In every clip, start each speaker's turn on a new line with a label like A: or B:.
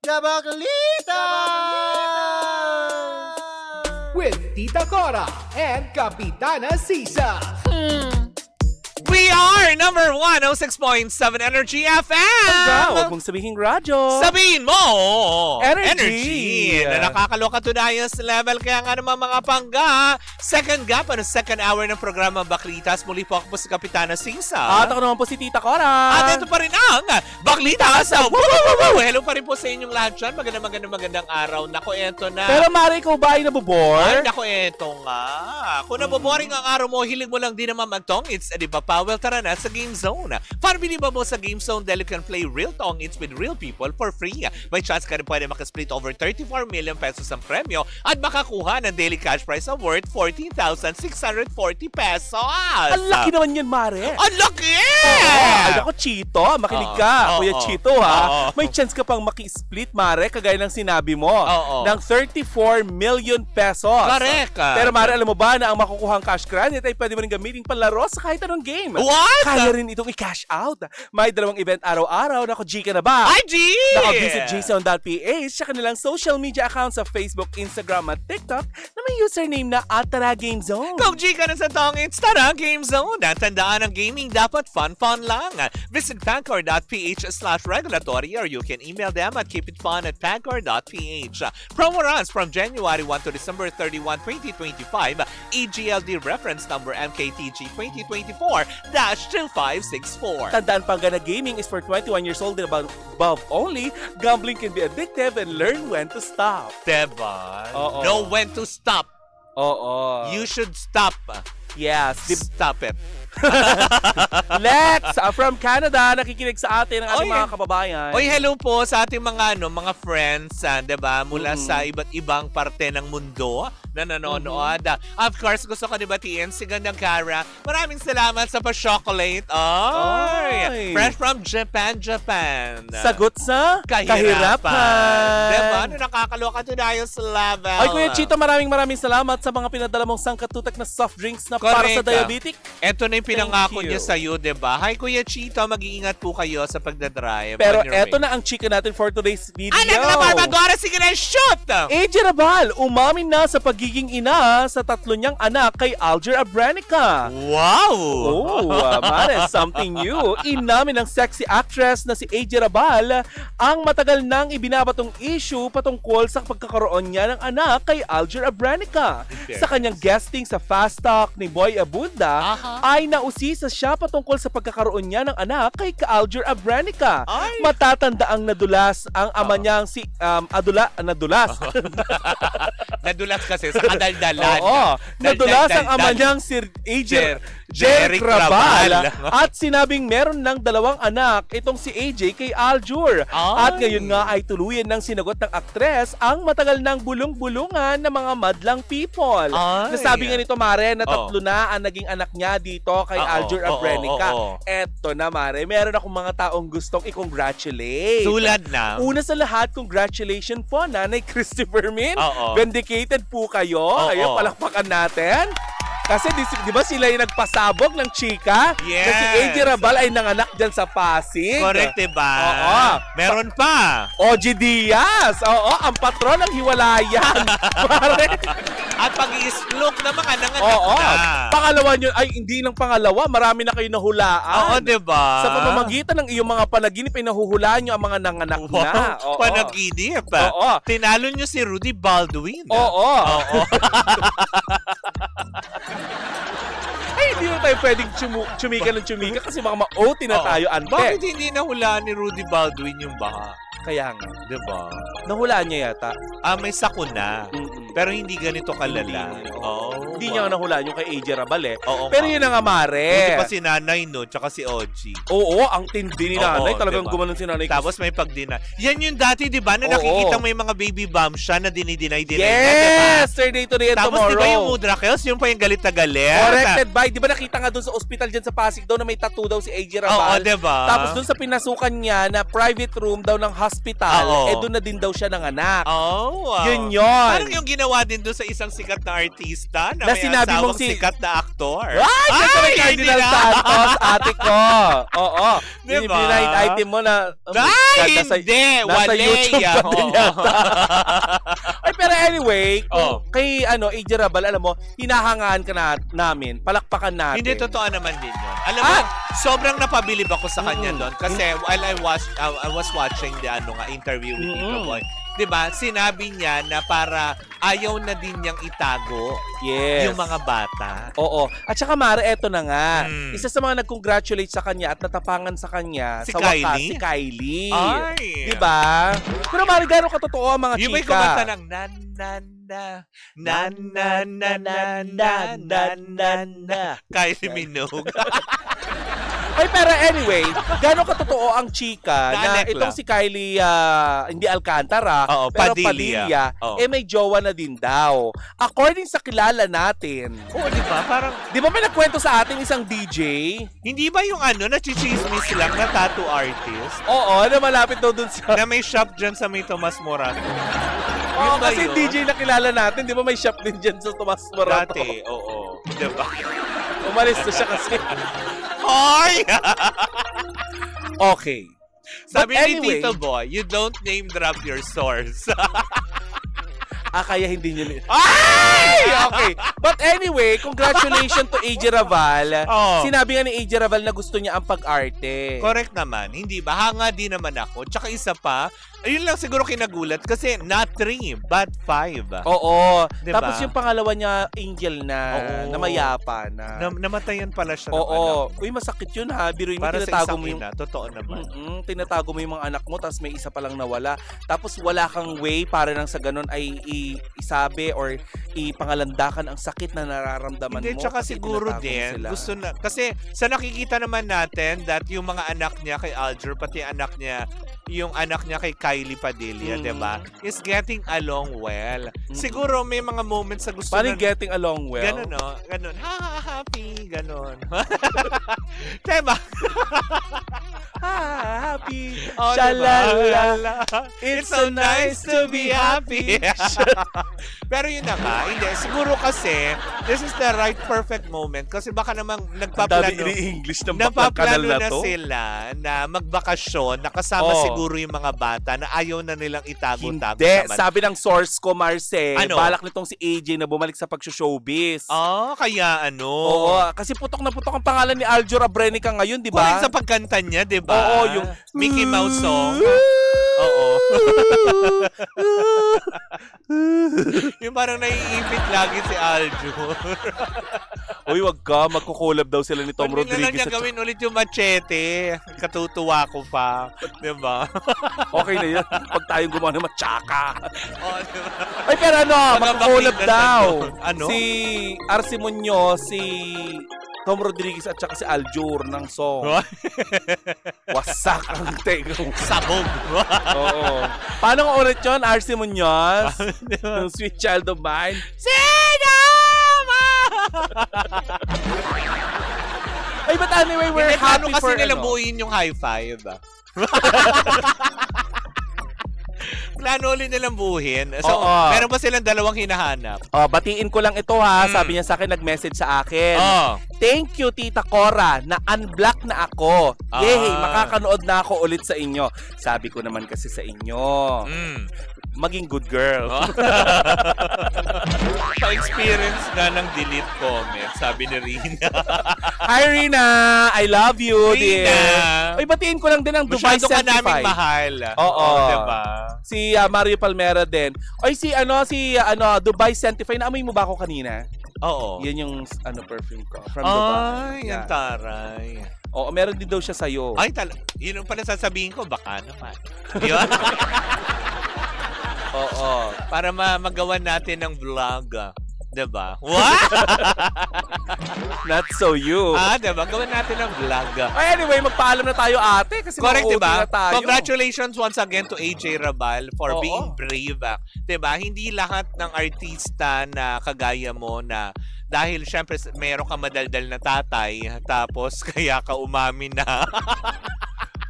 A: Kabaklitas! With Tita Cora and Kapitana Sisa.
B: We are number 106.7 Energy FM!
C: Huwag mong sabihin radyo.
B: Sabihin mo!
C: Energy!
B: Na nakakaloka to Dayos level. Kaya nga naman mga pangga, second gap, second hour ng programa Baklitas. Muli po ako po si Kapitana Sisa.
C: At ako naman po si Tita Cora.
B: At ito pa rin ang Baklitas! Woo! Hello pa rin po sa inyong lahat dyan. Magandang araw. Nako, eto na.
C: Pero Mari, ikaw ba ay nabobore?
B: Ay, nako, eto nga. Kung naboboring ang araw mo, hilig mo lang din naman mag-tong-its, di ba pa? Well, tara na sa Game Zone. Para bilib mo sa Game Zone dahil you can play real tong-its with real people for free. May chance ka rin pwede makasplit over 34 million pesos ang premyo at makakuha ng daily cash prize of worth 14,640 pesos.
C: Ang laki naman yan, Mari.
B: Ang laki!
C: Ay, ako, Chito. Makinig ka. Kuya Chito, ha?
B: Oo.
C: May chance ka pang maki-split, Mare, kagaya ng sinabi mo.
B: Oo.
C: Ng 34 million pesos.
B: Correct.
C: Pero Mare, alam mo ba na ang makukuhang cash credit ay pwede mo rin gamitin panlaro sa kahit anong game.
B: What?
C: Kaya rin itong i-cash out. May dalawang event araw-araw. Nako, G ka na ba?
B: Ay, G!
C: Naka-visit gzone.ph sa kanilang social media accounts sa Facebook, Instagram at TikTok na may username na @GameZone.
B: Kung G ka na sa tong-its, tara, Game Zone. Tandaan ang gaming dapat fun lang. Visit pancor.ph/regulatory or you can email them at keepitfun@pancor.ph. Promo runs from January 1 to December 31, 2025. EGLD reference number MKTG 2024-2564.
C: Tandaan pang na gaming is for 21 years old and above only. Gambling can be addictive and learn when to stop.
B: Diba?
C: Oo.
B: Know when to stop.
C: Oo.
B: You should stop.
C: Yes.
B: Stop it.
C: Lex from Canada nakikinig sa atin ang ating
B: Oy,
C: mga kababayan.
B: Oy, hello po sa ating mga friends, 'di ba? Mula sa iba't ibang parte ng mundo na nanonood. Of course, gusto ko batiin si Gandang Kara. Maraming salamat sa pa-chocolate.
C: Oy.
B: Fresh from Japan.
C: Sagot sa kahirapan.
B: Diba? Ano nakakaloka to Dayos level.
C: Ay, Kuya Chito, maraming salamat sa mga pinadala mong sangkatutak na soft drinks na para sa
B: Correct.
C: diabetic.
B: Ito na yung pinangako
C: Thank
B: niya
C: you.
B: sa'yo, diba? Hi, Kuya Chito. Mag-iingat po kayo sa pagdadrive.
C: Pero
B: on your
C: eto
B: way.
C: na ang chika natin for today's video.
B: Anak na Barbadora, sige na, shoot!
C: AJ Rabal, umamin na sa pagiging ina sa tatlo niyang anak kay Alger Abrenica.
B: Wow!
C: Mare, something new. Inamin ng sexy actress na si AJ Rabal ang matagal nang ibinabatong issue patungkol sa pagkakaroon niya ng anak kay Alger Abrenica. Sa kanyang guesting sa Fast Talk ni Boy Abunda, ay nausisa siya patungkol sa pagkakaroon niya ng anak kay Alger Abrenica.
B: Ay!
C: Matatanda ang nadulas ang ama niyang si nadulas.
B: Nadulas kasi sa kadaldalan.
C: Oo. Nadulas ang ama niyang si AJ Jeric Rabal at sinabing meron ng dalawang anak itong si AJ kay Aljur. At ngayon nga ay tuluyan ng sinagot ng aktres ang matagal ng bulong-bulungan ng mga madlang people. Nasabi nga nito, Mare, na tatlo na ang naging anak niya dito kay Aljur Abrenica. Eto na, Mare, meron akong mga taong gustong i-congratulate.
B: Tulad na.
C: Una sa lahat, congratulations po, Nanay Christopher Min. Vindicated po kayo. Ayun, palakpakan natin. Kasi di ba sila yung nagpasabog ng chika?
B: Yes.
C: Na si AJ Rabal ay nanganak dyan sa Pasig.
B: Correct, diba?
C: Oo.
B: Meron pa.
C: OG Diaz. Oo, ang patron ng hiwalayan. Pare.
B: At pag-i-stroke na mga nanganak
C: Oo.
B: na.
C: Pangalawa nyo, ay hindi lang pangalawa, marami na kayo nahulaan.
B: Oo, diba?
C: Sa pamamagitan ng iyong mga panaginip ay nahuhulaan nyo ang mga nanganak na. Oo.
B: Panaginip.
C: Oo.
B: Tinalo nyo si Rudy Baldwin.
C: Oo.
B: Oo.
C: Ay, hindi na tayo pwedeng chumika kasi baka ma-OT na tayo, ante.
B: Bakit hindi nahulaan ni Rudy Baldwin yung baha?
C: Kaya nga.
B: Diba?
C: Nahulaan niya yata.
B: May sakuna. Pero hindi ganito kalala.
C: Hindi niya nahulaan yung kay AJ Rabal eh.
B: Oo
C: Pero
B: nga.
C: yun na nga, Mare.
B: Hindi pa si nanay, no? Tsaka si OG.
C: Oo, ang tindi ni nanay.
B: Oo,
C: Talagang
B: diba?
C: gumanon si nanay.
B: Tapos may pagdina. Yan yung dati, di ba? Na
C: Oo.
B: nakikita may mga baby bomb siya na dinideny na, di ba?
C: Yesterday, today, and
B: Tapos
C: tomorrow.
B: di ba yung Mudrakels? Yung pa yung galit na galit.
C: Corrected by, di ba nakita nga doon sa ospital dyan sa Pasig daw na may tattoo daw si AJ Rabal.
B: Oo, diba?
C: Tapos doon sa pinasukan niya na private room daw ng hospital,
B: Oo.
C: doon na din daw siya nanganak.
B: Oh, wow.
C: Yun yun.
B: Parang yung ginawa din doon sa isang sikat na artista na,
C: Na
B: may
C: sinabi mong
B: asawang sikat na aktor.
C: Ay! Kasi may Cardinal
B: hindi na.
C: Santos, ate ko. Oo.
B: Diba?
C: Yung blind item mo na... Oh my
B: Ay,
C: God,
B: hindi!
C: nasa YouTube
B: Waleya.
C: pa din yata. Ay, pero anyway,
B: Oh.
C: kay AJ Rabal, alam mo, hinahangaan ka namin, palakpakan natin.
B: Hindi, totoo naman din yun. Alam mo, sobrang napabilib ako sa kanya doon. Kasi while I was watching the interview with Tito Boy, diba, sinabi niya na para ayaw na din niyang itago
C: Yes.
B: yung mga bata.
C: Oo. At saka Mare, eto na nga.
B: Mm.
C: Isa sa mga nag-congratulate sa kanya at natapangan sa kanya
B: Si
C: sa wakas,
B: Kylie?
C: si Kylie.
B: Ay!
C: Diba? Pero Mare, gano'ng katotoo ang mga
B: Yung may
C: chika?
B: kumanta ng na Kylie Minogue.
C: Ay, pero anyway, gano'ng katotoo ang chika na
B: Naanek
C: itong
B: lang.
C: si Kylie, hindi Alcantara,
B: Oo,
C: pero
B: Padilla.
C: Padilla,
B: Oo.
C: may jowa na din daw. According sa kilala natin,
B: Oo, di ba? Parang,
C: di ba may nagkwento sa atin isang DJ?
B: hindi ba yung nachichismis lang na tattoo artist?
C: Oo, na malapit daw dun sa...
B: Na may shop dyan sa may Tomas Morato.
C: Oo,
B: Yun ba
C: kasi
B: yun?
C: DJ na kilala natin, di ba may shop din dyan sa Tomas Morato?
B: Dati, oo. Di ba?
C: Umalis na siya kasi.
B: Hoy!
C: Okay.
B: Sabi
C: But
B: ni
C: anyway,
B: Tito Boy, you don't name drop your source.
C: kaya hindi nyo... Ay! Okay. But anyway, congratulations to AJ Raval.
B: Oo.
C: Sinabi nga ni AJ Raval na gusto niya ang pag-arte.
B: Correct naman. Hindi ba? Hanga din naman ako. Tsaka isa pa, ayun lang siguro kinagulat kasi not 3, but 5.
C: Oo.
B: Diba?
C: Tapos yung pangalawa niya, Angel na,
B: Oo.
C: na mayapa na.
B: Namatayan pala siya ng anak.
C: Oo. Uy, masakit yun ha. Biruin mo,
B: Para sa
C: tinatago
B: isang
C: mo yung...
B: ina, totoo naman.
C: Tinatago mo yung mga anak mo, tapos may isa palang nawala. Tapos wala kang way para nang sa ganun ay isabi or ipangalandakan ang sakit na nararamdaman
B: Hindi,
C: mo.
B: tsaka
C: kasi
B: siguro
C: tinatago mo
B: din,
C: sila.
B: gusto na, kasi sa nakikita naman natin that yung mga anak niya kay Aljur, pati yung anak niya kay Kylie Padilla,
C: Mm.
B: 'di ba? Is getting along well. Siguro may mga moments sa gusto
C: Parang
B: na
C: getting along well.
B: ganun, no? Ganun. Happy, ganun. 'Di ba?
C: Happy.
B: Oh,
C: Shalala.
B: It's so nice to be happy. Pero yun na nga, hindi. Siguro kasi, this is the right perfect moment kasi baka namang
C: Dami
B: nagpaplano.
C: ini-English ng kanal
B: Napaplano
C: na
B: na
C: to.
B: sila na magbakasyon, nakasama
C: Oh.
B: siguro yung mga bata na ayaw na nilang itago-tago
C: Hindi.
B: naman.
C: Sabi ng source ko, Marce,
B: Ano?
C: balak nitong si AJ na bumalik sa pag-showbiz.
B: Kaya ano?
C: Oo, kasi putok na putok ang pangalan ni Aljur Abrenica ngayon, di
B: Kunin
C: ba?
B: sa pagkanta niya, di ba?
C: Oo, yung
B: Mickey Mouse song. Oo. Yung parang naiipit lagi si Aljur.
C: Uy, wag ka, magkukulab daw sila ni Tom
B: Pwede na lang
C: Rodriguez.
B: niya gawin ulit yung machete. Katutuwa ko pa. Diba?
C: Okay na yan. Pag tayong gumawa ng matsaka.
B: Oh, diba?
C: Ay, pero ano,
B: Mga
C: magkukulab
B: bakligan
C: daw.
B: na doon. Ano?
C: Si Arce Muñoz, si Tom Rodriguez at saka si Aljur ng song. Wasak ang tego.
B: Sabog.
C: Oo. Paano nga ulit yun, Arce Muñoz? Yung Sweet Child of Mine. Ay, but anyway, we're
B: Hindi, paano
C: happy
B: kasi
C: for
B: nilang
C: ano.
B: buuin yung high five? Plano ulit nilang buuhin. So,
C: Oo.
B: meron ba silang dalawang hinahanap?
C: Oh, batiin ko lang ito ha. Sabi niya sa akin, nag-message sa akin.
B: Oh.
C: Thank you, Tita Cora, na unblock na ako. Yay,
B: Ah.
C: makakanood na ako ulit sa inyo. Sabi ko naman kasi sa inyo, maging good girl.
B: Oh. Pa-experience na ng delete comment, sabi ni Rina.
C: Hi, Rina! I love you,
B: Rina!
C: dear. Ay, batiin ko lang din ang Dubai
B: Masyado ka naming
C: Certified.
B: mahal.
C: Oo.
B: Diba?
C: Si Mario Palmera din. Ay, si Dubai Certified. Naamoy mo ba ako kanina?
B: Oo.
C: Yan yung perfume ko from Dubai.
B: Ay, ang taray.
C: Oo, meron din daw siya sa'yo.
B: Ay, yun ang pala sasabihin ko, baka naman. Yun.
C: Oo.
B: Para magawa natin ng vlog. Diba? What?
C: Not so you.
B: Diba? Gawin natin ng vlog.
C: Ay, anyway, magpaalam na tayo, ate. Kasi
B: Correct,
C: mauuti
B: diba?
C: na tayo.
B: Congratulations once again to AJ Rabal for
C: Oo.
B: being brave. Diba? Hindi lahat ng artista na kagaya mo na dahil syempre meron ka madaldal na tatay tapos kaya ka umamin na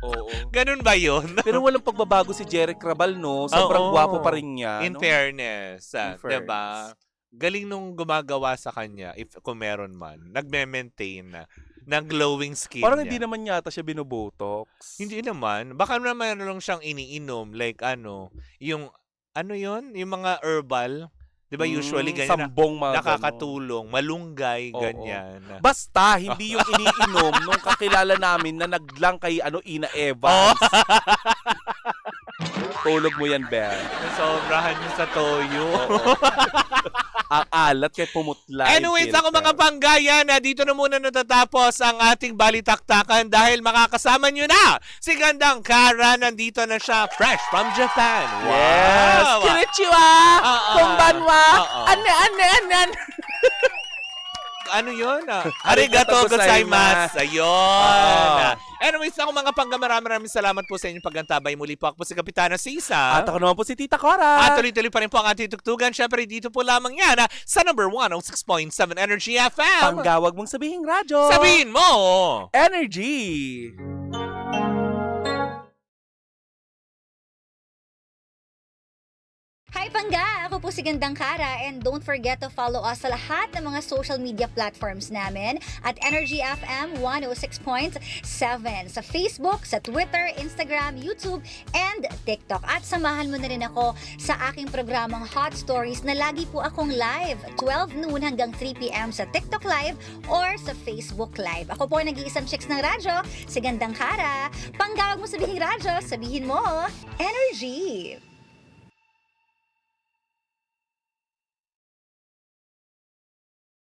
C: Oo.
B: Ganun ba yun?
C: Pero walang pagbabago si Jeric Rabal, no? Sobrang
B: Oo.
C: gwapo pa rin niya.
B: In
C: no?
B: fairness,
C: In
B: diba? Galing nung gumagawa sa kanya, if kung meron man, nagme-maintain na ng glowing skin
C: Parang
B: niya.
C: hindi naman yata siya binubotox.
B: Hindi naman. Baka naman lang siyang iniinom. Like yung, yun? Yung mga herbal. Di ba usually ganyan
C: Sambong mga
B: nakakatulong. Malunggay,
C: Oo.
B: ganyan.
C: Basta, hindi yung iniinom nung kakilala namin na naglang kay Ina Evans. Tulog mo yan, Ben.
B: Sobrahan niyo sa toyo.
C: Ang alat kay pumutla.
B: Anyways, ako mga panggaya na dito na muna natatapos ang ating balitaktakan dahil makakasama nyo na si Gandang Kara. Nandito na siya, fresh from Japan.
C: Yes!
B: Wow!
C: Konnichiwa! Konbanwa! Ane!
B: Ano yun? Arigato gozaimasu. Ayun. Anyways, ako mga pangga, maraming salamat po sa inyong paggantabay. Muli po ako po si Kapitana Sisa.
C: At ako naman po si Tita Cora.
B: At tuloy-tuloy pa rin po ang ating tugtugan. Siyempre, dito po lamang yan sa number 106.7 Energy FM.
C: Panggawag mong sabihing radyo.
B: Sabihin mo!
C: Energy!
D: Hi Pangga! Ako po si Gandang Kara and don't forget to follow us sa lahat ng mga social media platforms namin at Energy FM 106.7 sa Facebook, sa Twitter, Instagram, YouTube, and TikTok. At samahan mo na rin ako sa aking programang Hot Stories na lagi po akong live 12 noon hanggang 3 p.m. sa TikTok Live or sa Facebook Live. Ako po ang nag-iisang chicks ng radyo, si Gandang Kara. Panggawag mo sabihing radyo, sabihin mo, Energy!